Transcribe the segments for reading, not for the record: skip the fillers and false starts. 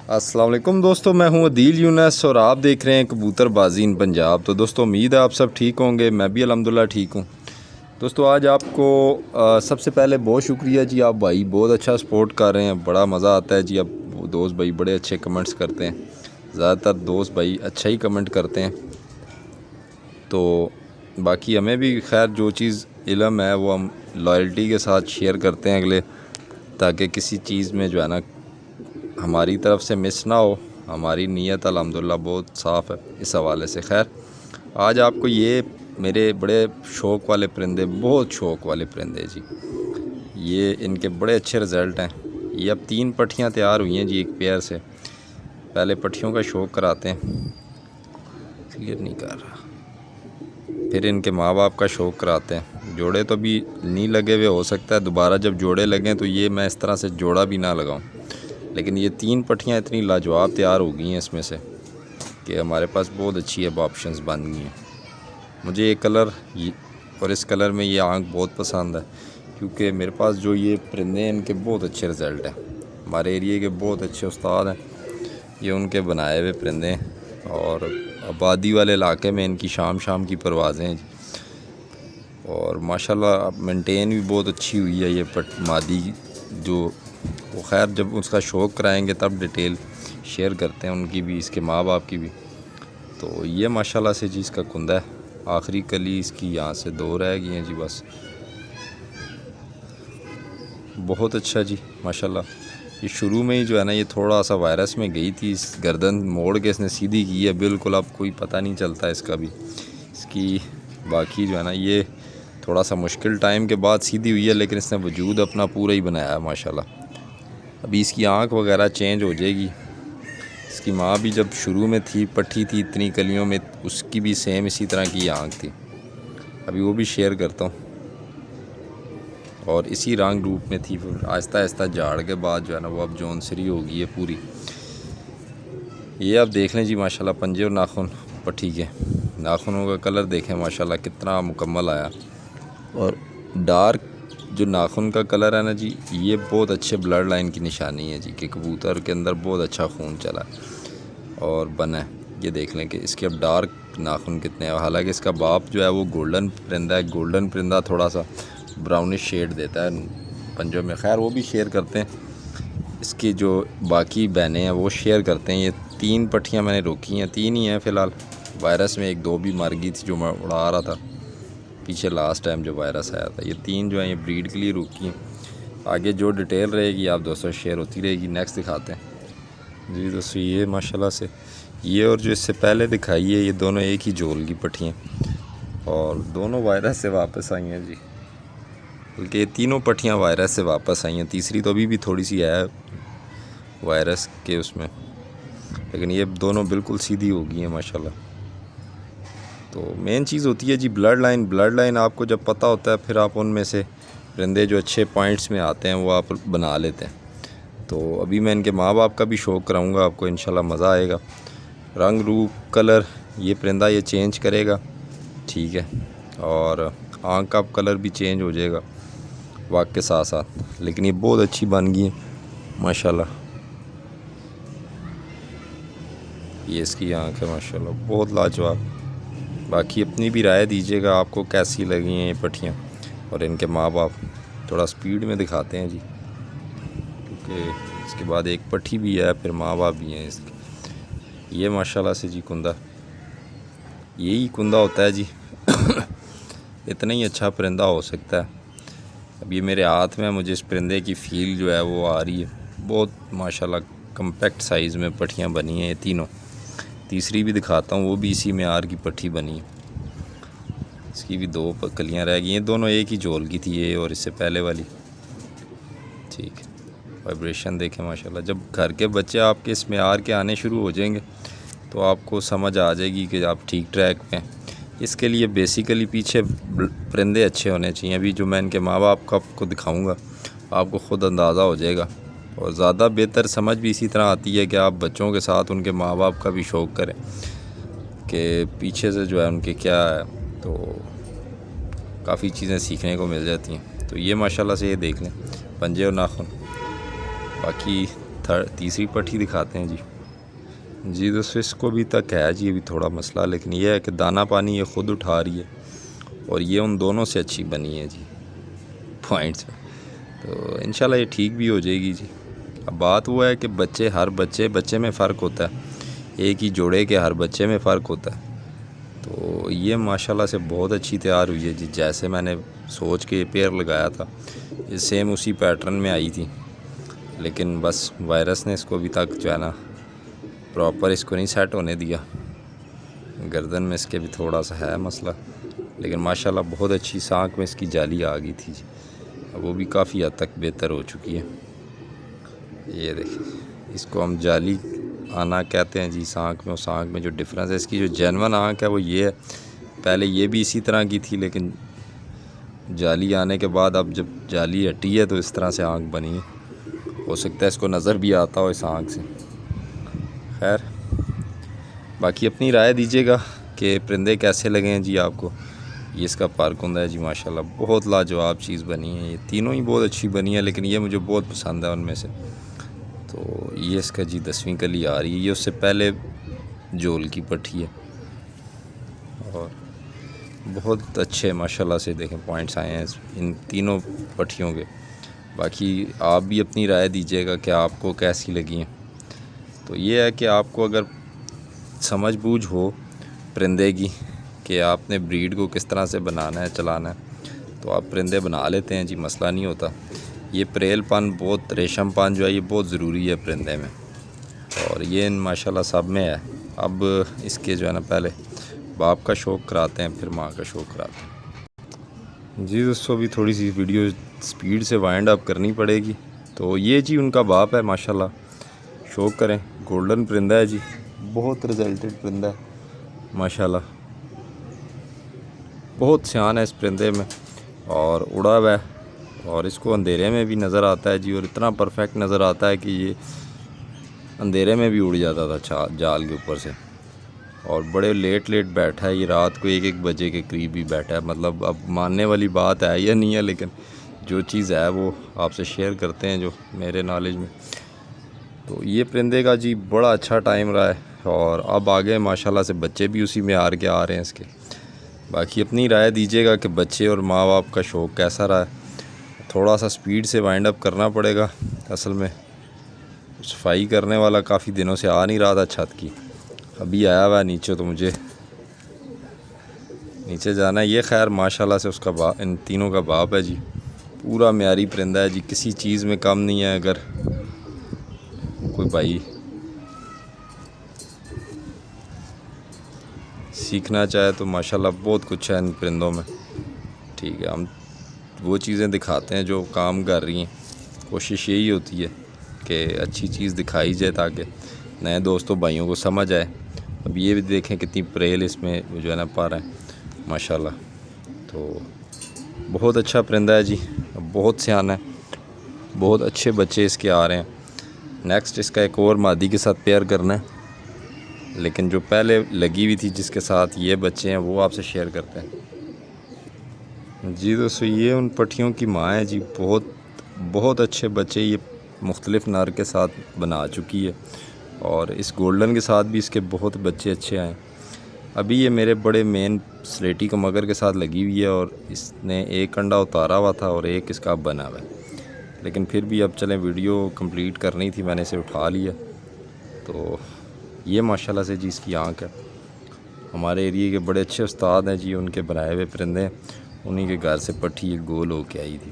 अस्सलाम वालेकुम दोस्तों, मैं हूं अदील यूनस और आप देख रहे हैं कबूतरबाजी इन पंजाब। तो दोस्तों उम्मीद है आप सब ठीक होंगे, मैं भी अल्हम्दुलिल्लाह ठीक हूं। दोस्तों आज आपको सबसे पहले बहुत शुक्रिया जी, आप भाई बहुत अच्छा सपोर्ट कर रहे हैं, बड़ा मज़ा आता है जी। आप दोस्त भाई बड़े अच्छे कमेंट्स करते हैं, ज़्यादातर दोस्त भाई अच्छा ही कमेंट करते हैं। तो बाकी हमें भी खैर जो चीज़ इल्म है वो हम लॉयल्टी के साथ शेयर करते हैं अगले, ताकि किसी चीज़ में जो है ना हमारी तरफ से मिस ना हो। हमारी नीयत अल्हम्दुलिल्लाह बहुत साफ़ है इस हवाले से। खैर आज आपको ये मेरे बड़े शौक़ वाले परिंदे, बहुत शौक़ वाले परिंदे जी, ये इनके बड़े अच्छे रिज़ल्ट हैं। ये अब 3 पट्ठियाँ तैयार हुई हैं जी एक पेयर से। पहले पट्ठियों का शौक़ कराते हैं, क्लियर नहीं कर रहा, फिर इनके माँ बाप का शौक़ कराते हैं। जोड़े तो अभी नहीं लगे हुए, हो सकता है दोबारा जब जोड़े लगें तो ये मैं इस तरह से जोड़ा भी ना लगाऊं। लेकिन ये 3 पट्ठियाँ इतनी लाजवाब तैयार हो गई हैं इसमें से कि हमारे पास बहुत अच्छी अब ऑप्शंस बन गई हैं। मुझे ये कलर और इस कलर में ये आंख बहुत पसंद है, क्योंकि मेरे पास जो ये परिंदे हैं इनके बहुत अच्छे रिज़ल्ट हैं। हमारे एरिए के बहुत अच्छे उस्ताद हैं, ये उनके बनाए हुए परिंदे हैं। और आबादी वाले इलाके में इनकी शाम शाम की परवाज़ें हैं और माशाल्लाह मेंटेन भी बहुत अच्छी हुई है ये मादी जो। वो खैर जब उसका शौक़ कराएंगे तब डिटेल शेयर करते हैं उनकी भी, इसके माँ बाप की भी। तो ये माशाल्लाह से जी इसका कुंदा है, आखिरी कली इसकी यहाँ से 2 रह गई हैं जी बस। बहुत अच्छा जी माशाल्लाह। ये शुरू में ही जो है ना ये थोड़ा सा वायरस में गई थी, इस गर्दन मोड़ के इसने सीधी की है बिल्कुल, अब कोई पता नहीं चलता इसका भी इसकी। बाकी जो है ना ये थोड़ा सा मुश्किल टाइम के बाद सीधी हुई है, लेकिन इसने वजूद अपना पूरा ही बनाया है माशाल्लाह। अभी इसकी आँख वगैरह चेंज हो जाएगी। इसकी माँ भी जब शुरू में थी, पट्टी थी इतनी कलियों में, उसकी भी सेम इसी तरह की आँख थी। अभी वो भी शेयर करता हूँ। और इसी रंग रूप में थी, फिर आहिस्ता आहिस्ता झाड़ के बाद जो है ना वो अब जौनसरी हो गई है पूरी। ये आप देख लें जी माशाल्लाह, पंजे और नाखून पट्टी के नाखूनों का कलर देखें माशाल्लाह कितना मुकम्मल आया। और डार्क जो नाखून का कलर है ना जी, ये बहुत अच्छे ब्लड लाइन की निशानी है जी कि कबूतर के अंदर बहुत अच्छा खून चला है और बना है। ये देख लें कि इसके अब डार्क नाखून कितने हैं। हालांकि इसका बाप जो है वो गोल्डन परिंदा है, गोल्डन परिंदा थोड़ा सा ब्राउनिश शेड देता है पंजों में। खैर वो भी शेयर करते हैं, इसकी जो बाकी बहनें हैं वो शेयर करते हैं। ये 3 पट्ठियाँ मैंने रोकी हैं, 3 ही हैं फ़िलहाल। वायरस में 1-2 भी मर गई थी जो मैं उड़ा रहा था पीछे लास्ट टाइम जो वायरस आया था। ये 3 जो हैं ये ब्रीड के लिए रुकी हैं। आगे जो डिटेल रहेगी आप दोस्तों शेयर होती रहेगी। नेक्स्ट दिखाते हैं जी दोस्तों, ये माशाल्लाह से ये और जो इससे पहले दिखाई है ये दोनों एक ही जोल की पट्टियाँ और दोनों वायरस से वापस आई हैं जी। बल्कि ये तीनों पट्टियाँ वायरस से वापस आई हैं, तीसरी तो अभी भी थोड़ी सी है वायरस के उसमें, लेकिन ये दोनों बिल्कुल सीधी हो गई हैं माशाल्लाह। तो मेन चीज़ होती है जी ब्लड लाइन। ब्लड लाइन आपको जब पता होता है फिर आप उनमें से परिंदे जो अच्छे पॉइंट्स में आते हैं वो आप बना लेते हैं। तो अभी मैं इनके माँ बाप का भी शौक़ कराऊंगा आपको, इंशाल्लाह मज़ा आएगा। रंग रूप कलर ये परिंदा ये चेंज करेगा, ठीक है, और आँख का कलर भी चेंज हो जाएगा वक्त के साथ साथ। लेकिन ये बहुत अच्छी बन गई है माशाल्लाह। ये इसकी आँख है माशाल्लाह, बहुत लाजवाब। बाकी अपनी भी राय दीजिएगा आपको कैसी लगी हैं ये पट्टियाँ और इनके माँ बाप। थोड़ा स्पीड में दिखाते हैं जी, क्योंकि इसके बाद एक पट्टी भी है फिर माँ बाप भी हैं इसके। ये माशाल्लाह से जी कुंदा, यही कुंदा होता है जी इतना ही अच्छा परिंदा हो सकता है। अब ये मेरे हाथ में, मुझे इस परिंदे की फील जो है वो आ रही है। बहुत माशाल्लाह कम्पैक्ट साइज़ में पट्टियाँ बनी हैं ये तीनों। तीसरी भी दिखाता हूँ, वो भी इसी मेयार की पट्टी बनी है। इसकी भी 2 कलियाँ रह गई हैं, दोनों एक ही झोल की थी ये और इससे पहले वाली, ठीक है। वाइब्रेशन देखें माशाल्लाह। जब घर के बच्चे आपके इस मेयार के आने शुरू हो जाएंगे तो आपको समझ आ जाएगी कि आप ठीक ट्रैक पे हैं। इसके लिए बेसिकली पीछे परिंदे अच्छे होने चाहिए। अभी जो मैं इनके माँ बाप को आपको दिखाऊंगा आपको ख़ुद अंदाज़ा हो जाएगा और ज़्यादा बेहतर समझ भी इसी तरह आती है कि आप बच्चों के साथ उनके माँ बाप का भी शौक़ करें कि पीछे से जो है उनके क्या है, तो काफ़ी चीज़ें सीखने को मिल जाती हैं। तो ये माशाल्लाह से ये देख लें पंजे और नाखून। बाकी तीसरी पट्टी दिखाते हैं जी दोस्तों, इसको भी तक है जी अभी थोड़ा मसला, लेकिन यह है कि दाना पानी ये ख़ुद उठा रही है और ये उन दोनों से अच्छी बनी है जी पॉइंट्स में। तो इंशाल्लाह ये ठीक भी हो जाएगी जी। अब बात वो है कि हर बच्चे में फ़र्क होता है, एक ही जोड़े के हर बच्चे में फ़र्क होता है। तो ये माशाल्लाह से बहुत अच्छी तैयार हुई है जी। जैसे मैंने सोच के पेयर लगाया था ये सेम उसी पैटर्न में आई थी, लेकिन बस वायरस ने इसको अभी तक जो है ना प्रॉपर इसको नहीं सेट होने दिया। गर्दन में इसके भी थोड़ा सा है मसला, लेकिन माशाल्लाह बहुत अच्छी सांख में इसकी जाली आ गई थी जी। अब वो भी काफ़ी हद तक बेहतर हो चुकी है। ये देखिए, इसको हम जाली आना कहते हैं जी। सांख में और सांख में जो डिफरेंस है, इसकी जो जेन्युइन आँख है वो ये है, पहले ये भी इसी तरह की थी, लेकिन जाली आने के बाद अब जब जाली हटी है तो इस तरह से आँख बनी है। हो सकता है इसको नज़र भी आता हो इस आँख से। खैर, बाकी अपनी राय दीजिएगा कि परिंदे कैसे लगे हैं जी आपको। ये इसका पारकुंदा है जी, माशाल्लाह बहुत लाजवाब चीज़ बनी है। ये तीनों ही बहुत अच्छी बनी है, लेकिन ये मुझे बहुत पसंद है उनमें से। तो ये इसका जी 10वीं कली आ रही है, ये उससे पहले जोल की पट्टी है और बहुत अच्छे माशाल्लाह से देखें पॉइंट्स आए हैं इन तीनों पट्टियों के। बाकी आप भी अपनी राय दीजिएगा कि आपको कैसी लगी हैं। तो ये है कि आपको अगर समझ बूझ हो परिंदे की कि आपने ब्रीड को किस तरह से बनाना है, चलाना है, तो आप परिंदे बना लेते हैं जी, मसला नहीं होता। ये परेलपन बहुत रेशमपन जो है ये बहुत ज़रूरी है परिंदे में, और ये माशाल्लाह सब में है। अब इसके जो है ना पहले बाप का शौक़ कराते हैं, फिर माँ का शौक़ कराते हैं जी। दोस्तों अभी थोड़ी सी वीडियो स्पीड से वाइंड अप करनी पड़ेगी। तो ये जी उनका बाप है, माशाल्लाह शौक़ करें। गोल्डन परिंदा है जी, बहुत रिजल्टेड परिंदा है माशाल्लाह, बहुत सियान है इस परिंदे में और उड़ा हुआ है, और इसको अंधेरे में भी नज़र आता है जी, और इतना परफेक्ट नज़र आता है कि ये अंधेरे में भी उड़ जाता था जाल के ऊपर से। और बड़े लेट बैठा है ये, रात को 1-1 बजे के करीब भी बैठा है। मतलब अब मानने वाली बात है या नहीं है, लेकिन जो चीज़ है वो आपसे शेयर करते हैं जो मेरे नॉलेज में। तो ये परिंदे का जी बड़ा अच्छा टाइम रहा है, और अब आगे माशाल्लाह से बच्चे भी उसी में हार के आ रहे हैं इसके। बाकी अपनी राय दीजिएगा कि बच्चे और माँ बाप का शौक़ कैसा रहा है। थोड़ा सा स्पीड से वाइंड अप करना पड़ेगा, असल में सफाई करने वाला काफ़ी दिनों से आ नहीं रहा था छत की, अभी आया हुआ है नीचे, तो मुझे नीचे जाना है। ये खैर माशाल्लाह से उसका इन तीनों का बाप है जी, पूरा म्यारी परिंदा है जी, किसी चीज़ में कम नहीं है। अगर कोई भाई सीखना चाहे तो माशाल्लाह बहुत कुछ है इन परिंदों में। ठीक है, हम वो चीज़ें दिखाते हैं जो काम कर रही हैं। कोशिश यही होती है कि अच्छी चीज़ दिखाई जाए ताकि नए दोस्तों भाइयों को समझ आए। अब ये भी देखें कितनी परेल इसमें जो है ना पा रहा है माशाल्लाह। तो बहुत अच्छा परिंदा है जी, बहुत सियाना है, बहुत अच्छे बच्चे इसके आ रहे हैं। नेक्स्ट इसका एक और मादी के साथ पेयर करना है, लेकिन जो पहले लगी हुई थी जिसके साथ ये बच्चे हैं वो आपसे शेयर करते हैं जी। दोस्तों ये उन पट्टियों की माँ है जी, बहुत अच्छे बच्चे ये मुख्तलिफ़ नर के साथ बना चुकी है, और इस गोल्डन के साथ भी इसके बहुत बच्चे अच्छे आए। अभी ये मेरे बड़े मेन स्लेटी को मगर के साथ लगी हुई है, और इसने एक अंडा उतारा हुआ था और एक इसका बना हुआ है, लेकिन फिर भी अब चलें वीडियो कंप्लीट करनी थी, मैंने इसे उठा लिया। तो ये माशाल्लाह से जी इसकी आँख है। हमारे एरिए के बड़े अच्छे उस्ताद हैं जी, उनके बनाए हुए परिंदे, उन्हीं के घर से पट्टी एक गोल होके आई थी,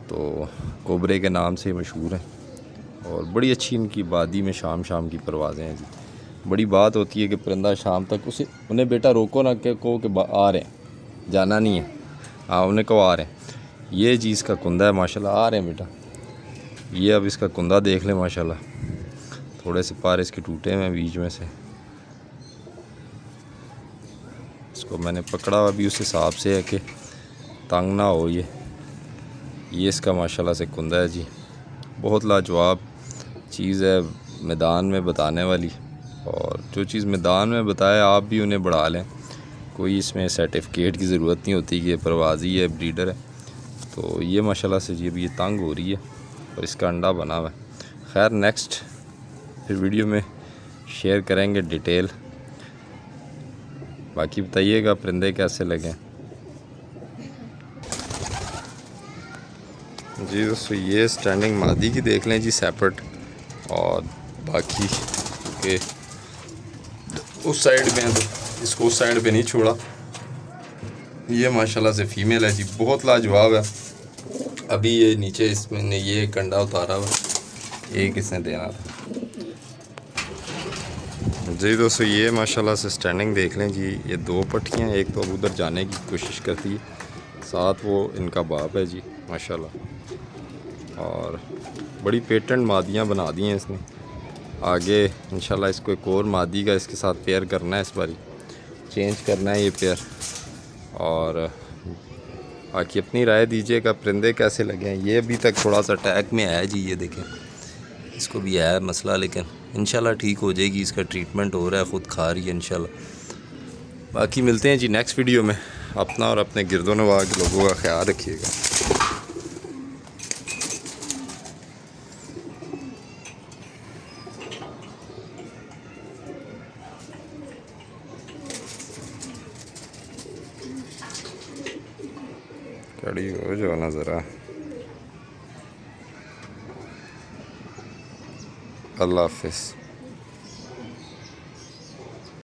तो कोबरे के नाम से मशहूर है। और बड़ी अच्छी इनकी वादी में शाम की परवाज़ें हैं जी। बड़ी बात होती है कि परिंदा शाम तक उन्हें बेटा रोको ना कि आ रहे हैं, जाना नहीं है, हाँ उन्हें कहो आ रहे हैं। ये जी इसका कुंदा है माशाल्लाह, आ रहे हैं बेटा। ये अब इसका कुंदा देख लें माशाल्लाह, थोड़े से पार इसके टूटे हुए बीच में से। इसको मैंने पकड़ा हुआ भी उस हिसाब से है कि तंग ना हो। ये इसका माशाल्लाह से कुंदा है जी, बहुत लाजवाब चीज़ है मैदान में बताने वाली। और जो चीज़ मैदान में बताए आप भी उन्हें बढ़ा लें, कोई इसमें सर्टिफिकेट की ज़रूरत नहीं होती कि ये परवाज़ी है, ब्रीडर है। तो ये माशाल्लाह से जी अभी ये तंग हो रही है और इसका अंडा बना हुआ है। खैर नेक्स्ट फिर वीडियो में शेयर करेंगे डिटेल। बाकी बताइएगा परिंदे कैसे लगे। जी दोस्तों ये स्टैंडिंग मादी की देख लें जी सेपरेट, और बाकी के उस साइड में, तो इसको उस साइड पे नहीं छोड़ा। ये माशाल्लाह से फीमेल है जी, बहुत लाजवाब है। अभी ये नीचे इसमें ने ये कंडा उतारा हुआ, एक इसने देना था। जी दोस्तों ये माशाल्लाह से स्टैंडिंग देख लें जी, ये 2 पट्टियाँ, एक तो अब उधर जाने की कोशिश करती है, साथ वो इनका बाप है जी माशाल्लाह। और बड़ी पेटेंट मादियाँ बना दी हैं इसने। आगे इंशाल्लाह इसको एक और मादी का इसके साथ पेयर करना है, इस बारी चेंज करना है ये पेयर। और बाकी अपनी राय दीजिएगा परिंदे कैसे लगे हैं। ये अभी तक थोड़ा सा अटैक में है जी, ये देखें इसको भी है मसला, लेकिन इंशाल्लाह ठीक हो जाएगी। इसका ट्रीटमेंट हो रहा है, ख़ुद खा रही है इंशाल्लाह। बाकी मिलते हैं जी नेक्स्ट वीडियो में। अपना और अपने गिरदोनवां के लोगों का ख्याल रखिएगा। खड़ी हो जो ना ज़रा। अल्लाह हाफिज़।